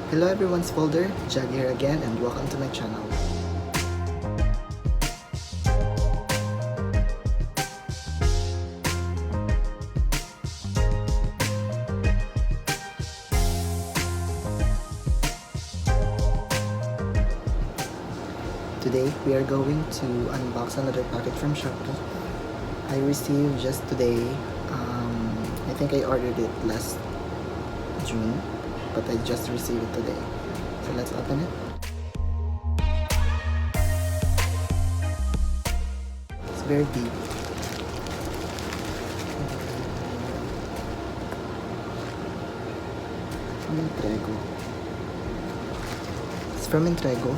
Hello everyone's folder, Jag here again and welcome to my channel. Today we are going to unbox another packet from Shopee. I received just today, I think I ordered it last June, but I just received it today. So let's open it. It's very deep. From Entrego. It's from Entrego.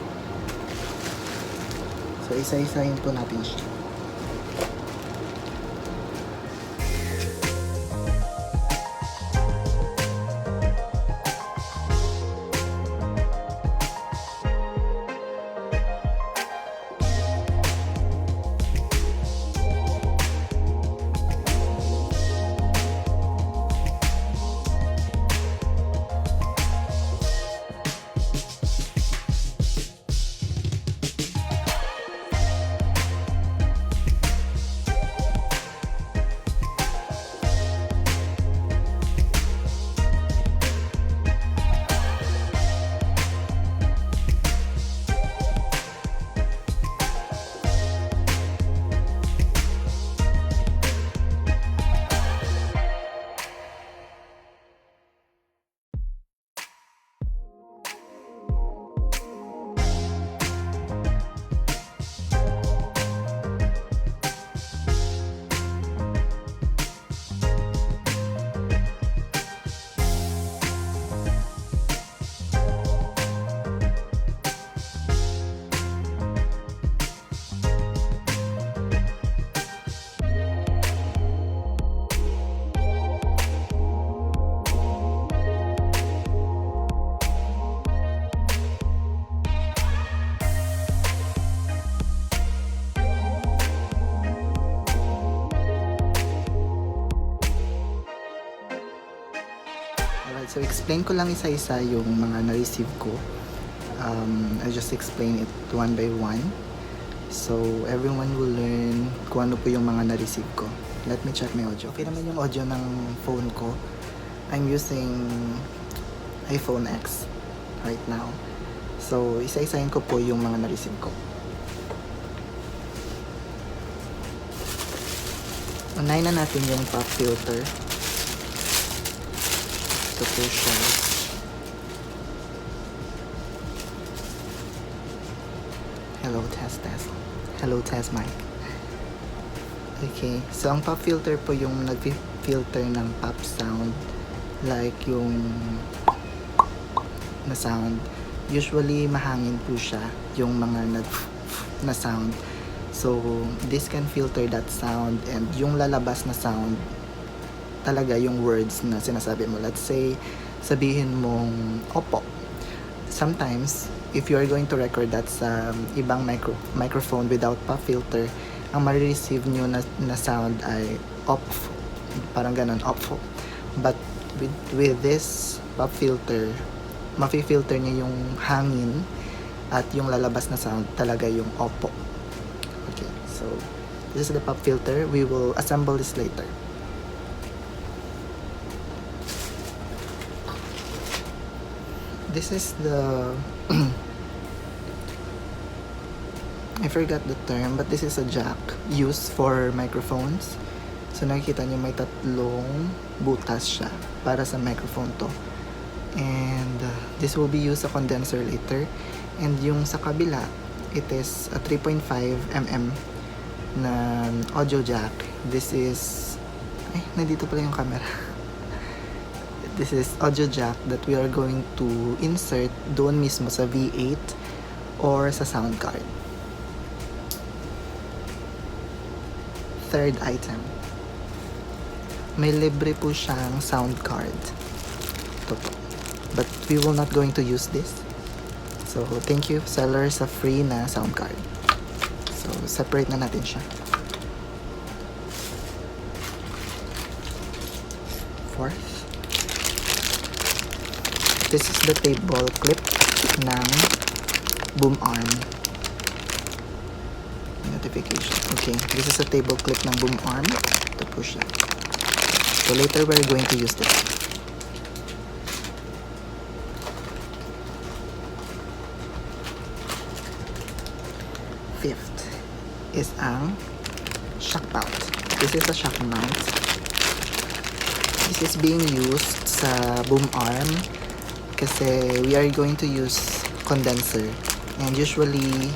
So isa-isahin po natin siya. Alright, so explain ko lang isa-isa yung mga na-receive ko. I just explain it one by one. So, everyone will learn kung ano po yung mga na-receive ko. Let me check my audio. Okay naman yung audio ng phone ko. I'm using iPhone X right now. So, isa-isahin ko po yung mga na-receive ko. Unahin na natin yung pop filter. To push. Hello test. Hello test mic. Okay, so ang pop filter po yung nag-filter ng pop sound, like yung na sound. Usually mahangin po siya yung mga na sound. So this can filter that sound, and yung lalabas na sound talaga yung words na sinasabi mo. Let's say, sabihin mong opo. Sometimes, if you are going to record that sa ibang microphone without pop filter, ang ma-receive nyo na sound ay op. Parang ganun, op. But with this pop filter, mafi-filter niya yung hangin at yung lalabas na sound talaga yung opo. Okay, so this is the pop filter. We will assemble this later. This is the I forgot the term, but this is a jack used for microphones. So nakikita niyo may tatlong butas siya para sa microphone to. And this will be used sa condenser later. And yung sa kabila, it is a 3.5mm na audio jack. This is nandito pala yung camera. This is audio jack that we are going to insert doon mismo sa V8 or sa SOUNDCARD. Third item. May libre po siyang SOUNDCARD. Ito po. But we will not going to use this. So, thank you seller sa free na SOUNDCARD. So, separate na natin siya. Fourth. This is the table clip ng boom arm. Notification. Okay, this is a table clip ng boom arm. Ito po siya. So later we're going to use this. Fifth is ang shock mount. This is a shock mount. This is being used sa boom arm kasi we are going to use condenser. And usually,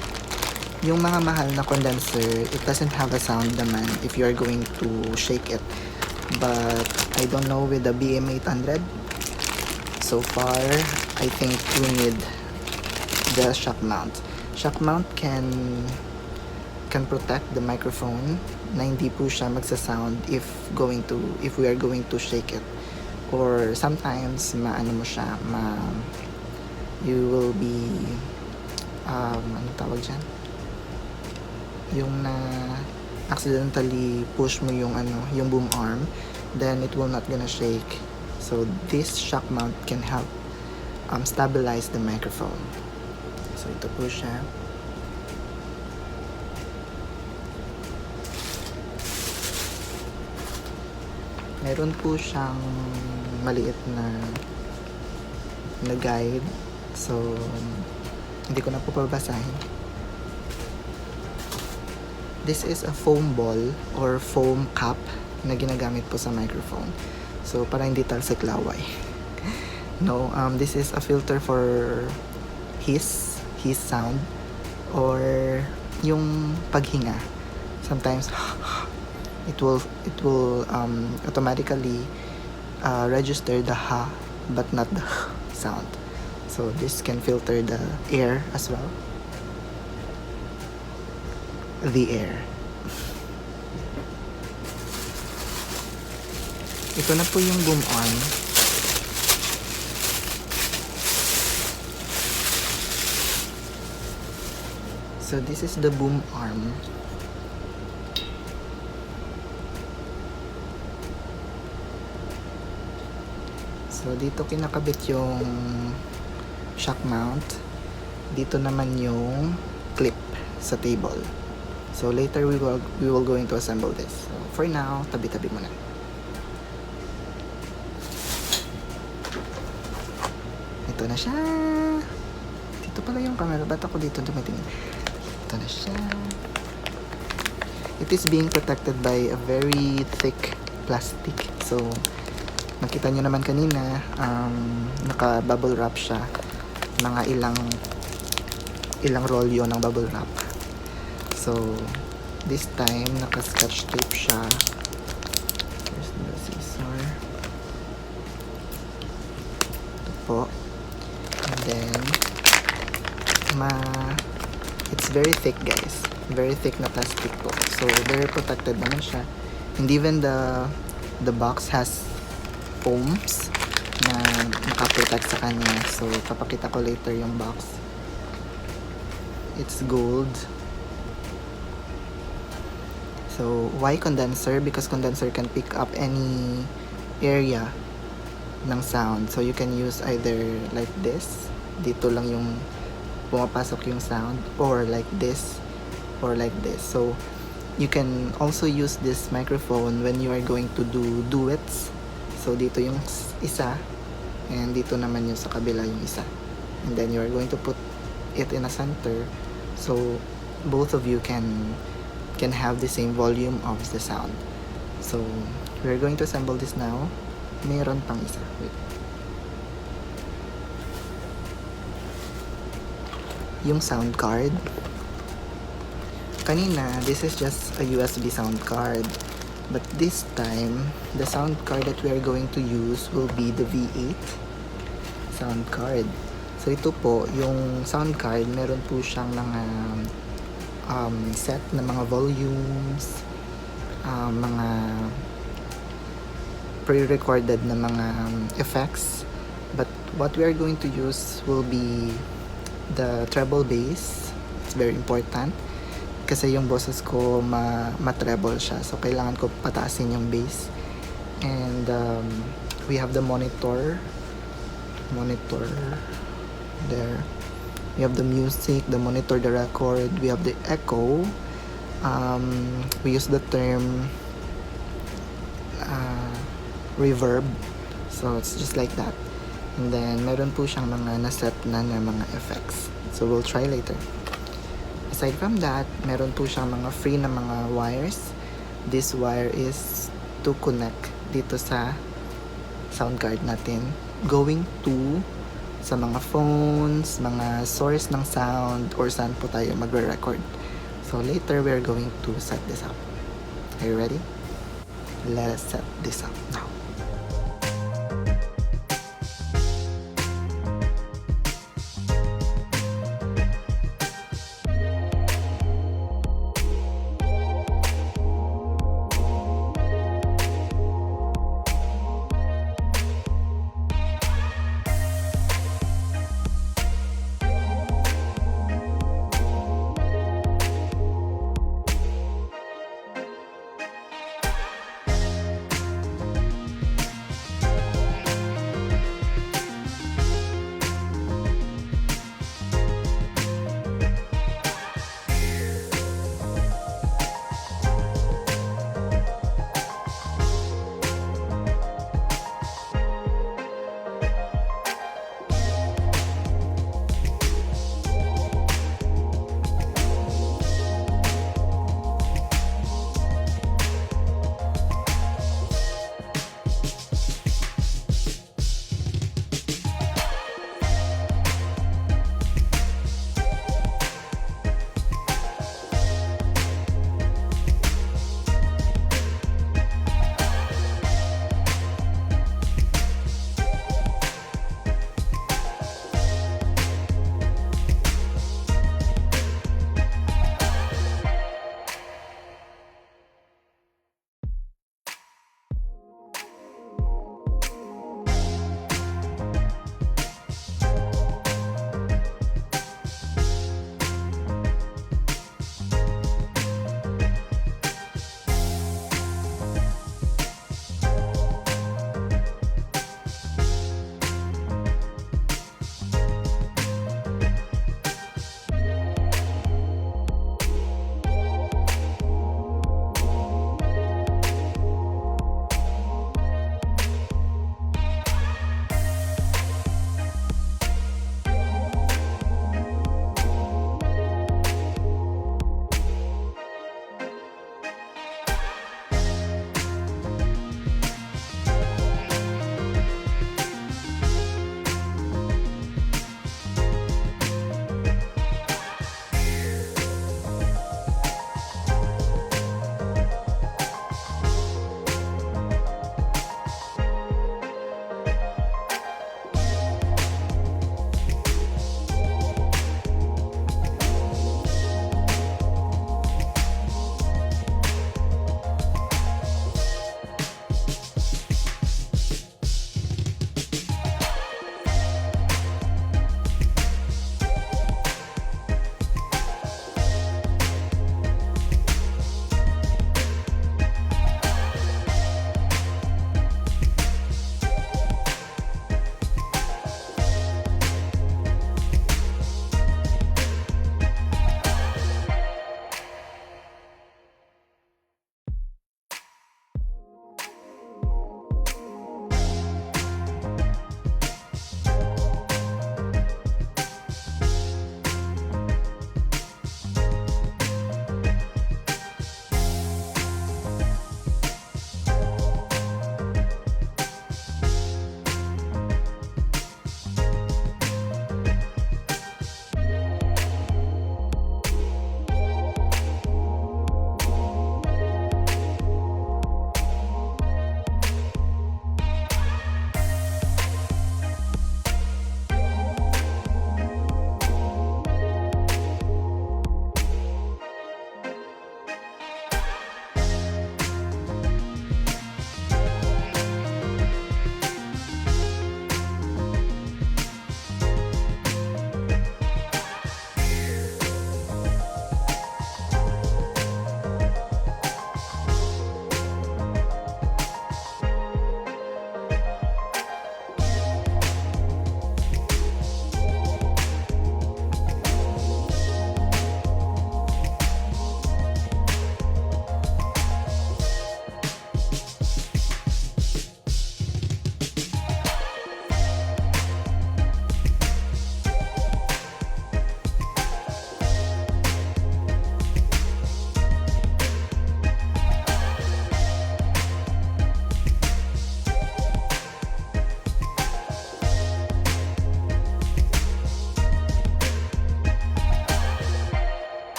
yung mga mahal na condenser, it doesn't have a sound naman if you are going to shake it. But I don't know with the BM800. So far, I think we need the shock mount. Shock mount can protect the microphone na hindi po siya magsa-sound if we are going to shake it. Or sometimes maano mo siya, you will be ano tawag diyan? Yung na accidentally push mo yung boom arm, then it will not gonna shake. So this shock mount can help stabilize the microphone. So ito po siya. Meron po siyang maliit na guide. So hindi ko na po pabasahin. This is a foam ball or foam cap na ginagamit po sa microphone. So para hindi talsik laway. No, this is a filter for his sound or yung paghinga. Sometimes it will automatically register the ha but not the sound. So this can filter the air as well. The air. Ito na po yung boom arm. So this is the boom arm. So dito kinakabit yung shock mount. Dito naman yung clip sa table. So later we will going to assemble this. So for now, tabi-tabi muna. Ito na siya. Dito pala yung camera. Ba't ako dito dumitingin? Ito na siya. It is being protected by a very thick plastic. So nakita nyo naman kanina, naka bubble wrap siya. Mga ilang rolyo ng bubble wrap. So this time naka scotch tape siya. Here's the scissor. Ito po. And then it's very thick, guys. Very thick na plastic po. So very protected naman siya. And even the box has foams na nakaprotect sa kanya. So papakita ko later yung box. It's gold. So why condenser? Because condenser can pick up any area ng sound. So you can use either like this, dito lang yung pumapasok yung sound, or like this, or like this. So you can also use this microphone when you are going to do duets. So dito yung isa, and dito naman yung sa kabila yung isa. And then you are going to put it in a center, so both of you can have the same volume of the sound. So we're going to assemble this now. Meron pang isa. Wait. Yung sound card. Kanina, this is just a USB sound card. But this time, the sound card that we are going to use will be the V8 sound card. So ito po, yung sound card, meron po siyang mga set na mga volumes, mga pre-recorded na mga effects. But what we are going to use will be the treble bass. It's very important kasi yung boses ko ma-treble siya, so kailangan ko pataasin yung bass. And we have the monitor monitor there. We have the music, the monitor, the record. We have the echo. We use the term reverb. So it's just like that. And then meron po siyang mga naset na mga effects. So we'll try later. Aside from that, meron po siyang mga free na mga wires. This wire is to connect dito sa sound card natin. Going to sa mga phones, mga source ng sound, or saan po tayo magre-record. So later, we're going to set this up. Are you ready? Let us set this up now.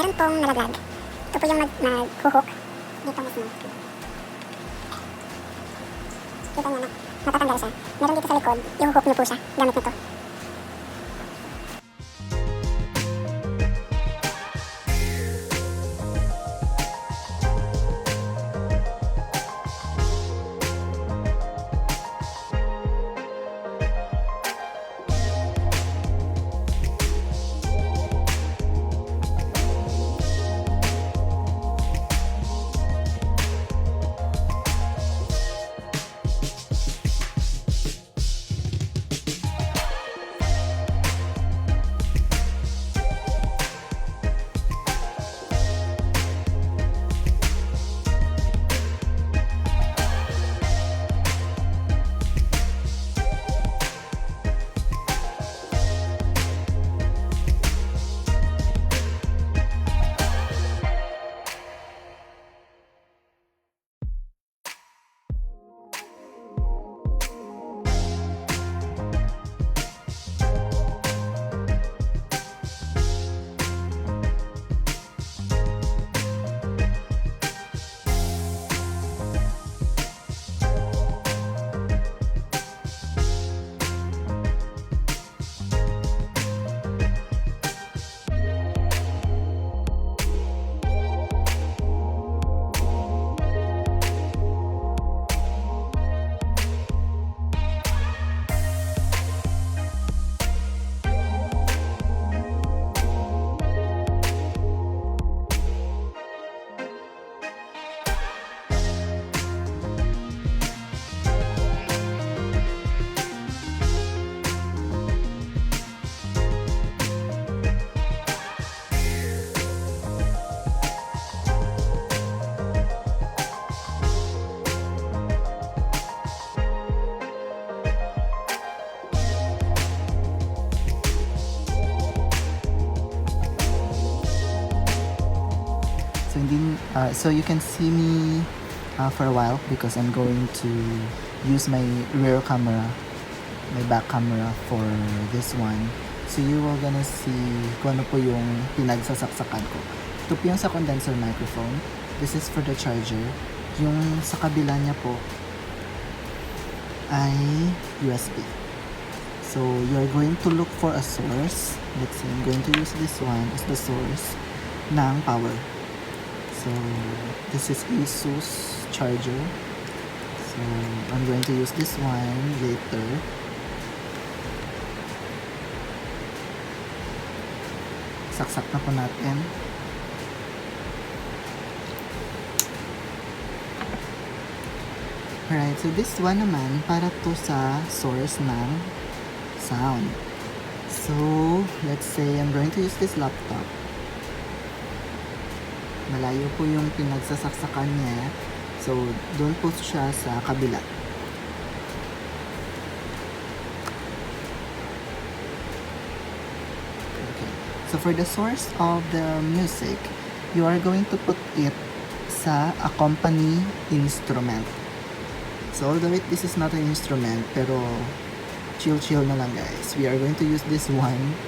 meron pong nalaglag. Ito po yung nag-hook dito mismo. Kita nyo na, matatanggal siya. Meron dito sa likod, yung hook nyo po siya, gamit nito. So you can see me for a while because I'm going to use my rear camera, my back camera for this one. So you will gonna see kung ano po yung pinagsasaksakan ko. Ito po yung sa condenser microphone. This is for the charger. Yung sa kabila niya po ay USB. So you're going to look for a source. Let's see, I'm going to use this one as the source ng power. So this is ASUS charger. So I'm going to use this one later. Saksak na po natin. Alright, so this one naman para to sa source ng sound. So let's say I'm going to use this laptop. Malayo po yung pinagsasaksakan niya. So, doon po siya sa kabila. Okay. So, for the source of the music, you are going to put it sa accompany instrument. So, although this is not an instrument, pero chill na lang guys. We are going to use this one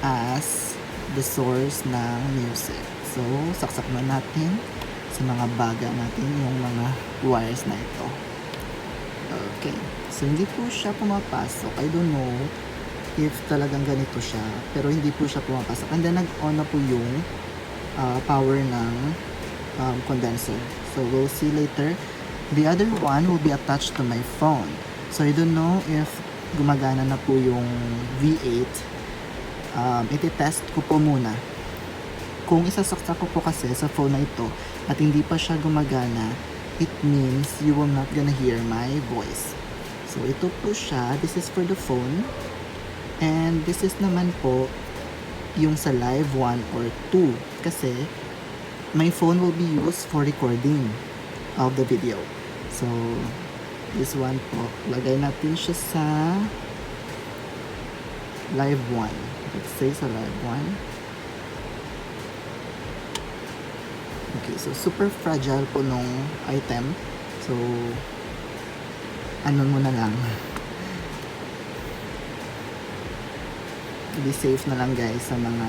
as the source ng music. So, saksak na natin sa mga baga natin yung mga wires na ito. Okay. So, hindi po siya pumapasok. I don't know if talagang ganito siya. Pero hindi po siya pumapasok. And then, nag-on na po yung power ng condenser. So, we'll see later. The other one will be attached to my phone. So, I don't know if gumagana na po yung V8. Iti-test ko po muna. Kung isasaksak ko po kasi sa phone na ito at hindi pa siya gumagana, it means you will not gonna hear my voice. So, ito po siya. This is for the phone. And this is naman po yung sa live 1 or 2. Kasi, my phone will be used for recording of the video. So, this one po. Lagay natin siya sa live 1. Let's say sa live 1. Okay, so super fragile po nung item. So, ano muna lang. Be safe na lang guys sa mga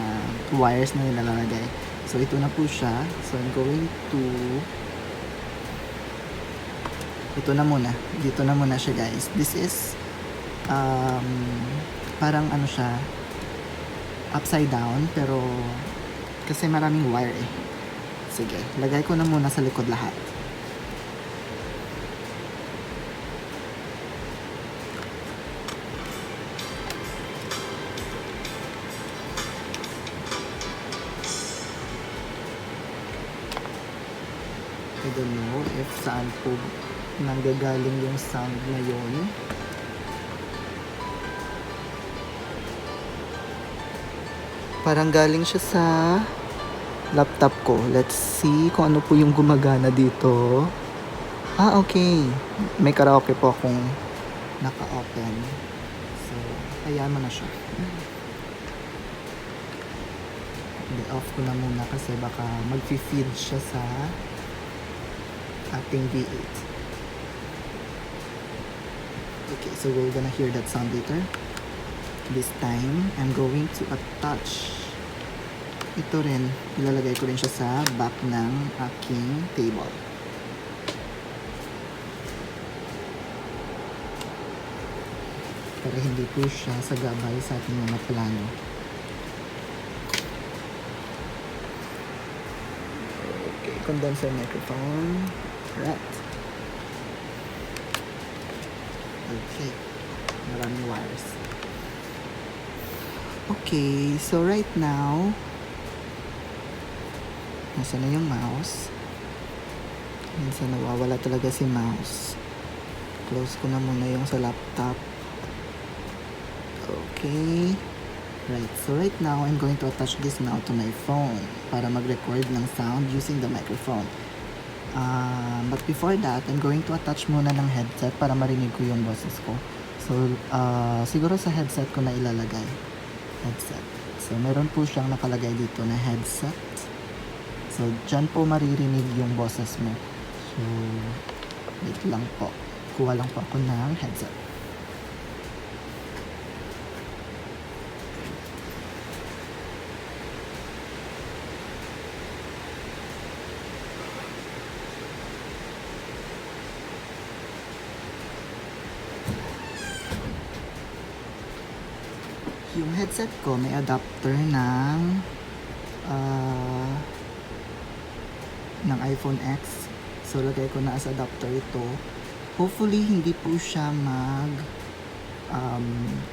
wires na nilalagay. So, ito na po siya. So, I'm going to... Ito na muna. Dito na muna siya, guys. This is... parang ano siya... upside down. Pero... kasi maraming wire eh. Sige. Lagay ko na muna sa likod lahat. I don't know if saan po nanggagaling yung sound na yun. Parang galing siya sa laptop ko. Let's see kung ano po yung gumagana dito. Ah, okay. May karaoke po akong naka-open. So, hayaan mo na siya. Off ko na muna kasi baka mag-feed siya sa ating V8. Okay, so we're gonna hear that sound later. This time, I'm going to attach. Ito rin, ilalagay ko rin siya sa back ng aking table. Para hindi po siya sagabay sa ating mga plano. Okay, condenser microphone. Right. Okay. Maraming wires. Okay, so right now, nasa na yung mouse? Minsan nawawala talaga si mouse. Close ko na muna yung sa laptop. Okay. Right, so right now, I'm going to attach this now to my phone para mag-record ng sound using the microphone. But before that, I'm going to attach muna ng headset para marinig ko yung boses ko. So, siguro sa headset ko na ilalagay. Headset. So, meron po siyang nakalagay dito na headset. So, dyan po maririnig yung boses mo. So, wait lang po. Kuha lang po ako ng headset. Yung headset ko may adapter ng iPhone X. So, lagay ko na as adapter ito. Hopefully, hindi po siya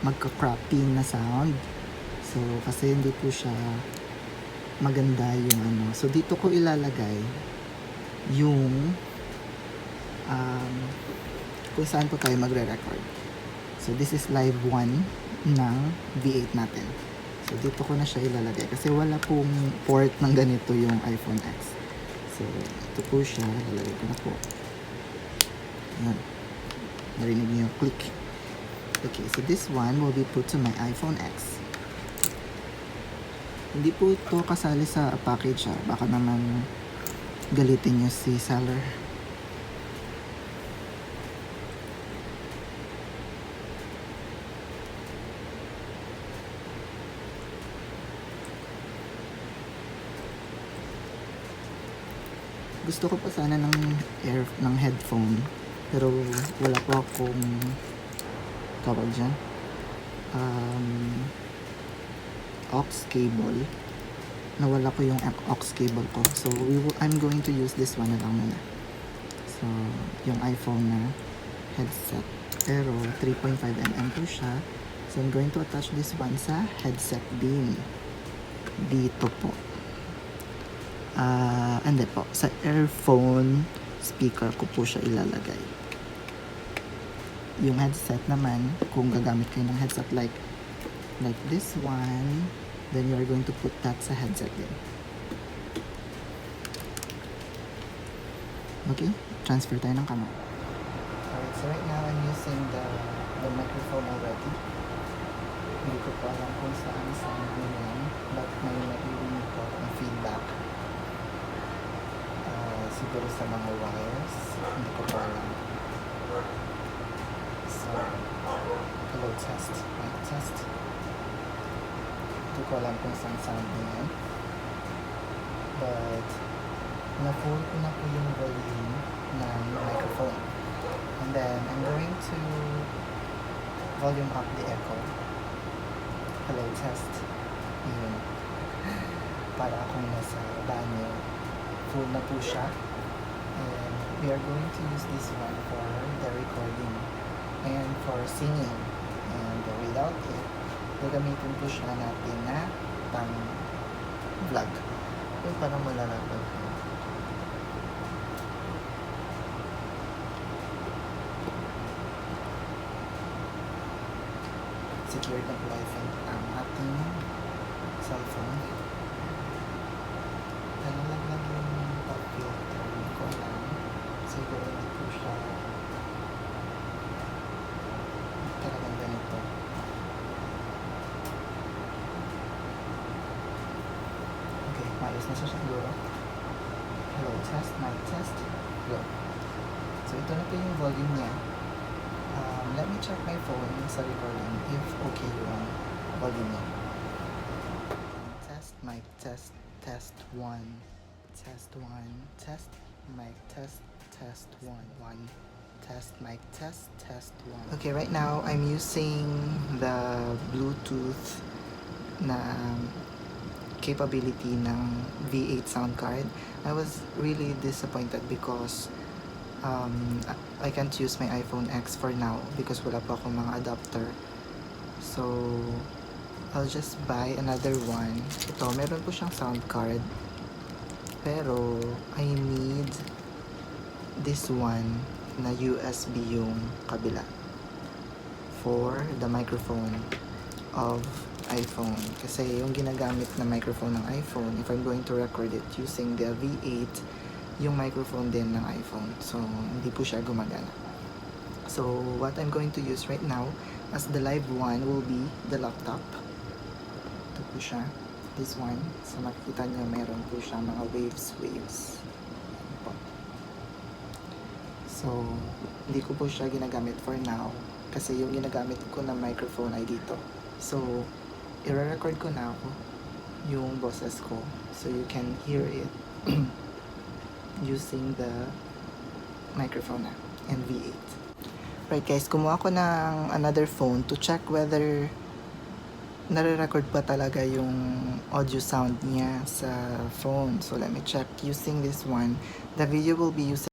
magka-crapping na sound. So, kasi hindi po siya maganda yung ano. So, dito ko ilalagay yung kung saan po tayo magre-record. So, this is live 1 ng V8 natin. So, dito ko na siya ilalagay kasi wala pong port ng ganito yung iPhone X. So, ito po siya. Ilalagay ko na po. Ayan. Narinig niyo yung click. Okay, so this one will be put to my iPhone X. Hindi po ito kasali sa package ha. Baka naman galitin niyo si seller. Gusto ko pa sana ng headphone, pero wala po akong tawag dyan aux cable. Nawala ko yung aux cable ko, so I'm going to use this one na lang muna. So yung iPhone na headset, pero 3.5mm po siya. So I'm going to attach this one sa headset din dito po. Hindi po, sa earphone speaker ko po siya ilalagay. Yung headset naman, kung gagamit kayo ng headset like this one, then you're going to put that sa headset din. Okay, transfer tayo ng camera. Alright, so right now I'm using the microphone already. Hindi ko pa alam kung saan yan, but may naririnig ko ang feedback. Siguro sa mga wires, hindi ko pa alam. So, hello test, mic test. Hindi ko alam kung saan sound na yan. na-full ko na po yung volume ng microphone. And then, I'm going to volume up the echo. Hello, test. Yun. Para akong nasa banyo. Full na po siya. And we are going to use this one for the recording and for singing. And without it, gagamitin po siya natin na pang vlog. Uy, parang malalapag ko. Secured na po I think ang ating cellphone. Nalalaglag yung pop filter. Hindi ko alam. Siguro hindi po siya talagang ganito. Okay, maayos na siya siguro. Hello, test, mic test. Go. So ito na po yung volume niya. Let me check my phone sa recording if okay yung volume niya. Test, mic test, test 1. Test 1. Test, mic test, test 1. 1. Test, mic test, test 1. Okay, right now I'm using the Bluetooth na capability ng V8 sound card. I was really disappointed because I can't use my iPhone X for now because wala pa akong mga adapter. So, I'll just buy another one. Ito, meron po siyang sound card. Pero, I need this one na USB yung kabila for the microphone of iPhone. Kasi yung ginagamit na microphone ng iPhone, if I'm going to record it using the V8, yung microphone din ng iPhone. So, hindi po siya gumagana. So, what I'm going to use right now as the live one will be the laptop. Ito po siya. This one. So, makikita nyo meron po siya mga waves. Ayan po. So, hindi ko po siya ginagamit for now. Kasi yung ginagamit ko na microphone ay dito. So, i-record ko na ako yung boses ko. So, you can hear it. Using the microphone na and V8. Right guys, kumuha ko ng another phone to check whether nare-record pa talaga yung audio sound niya sa phone. So let me check using this one. The video will be using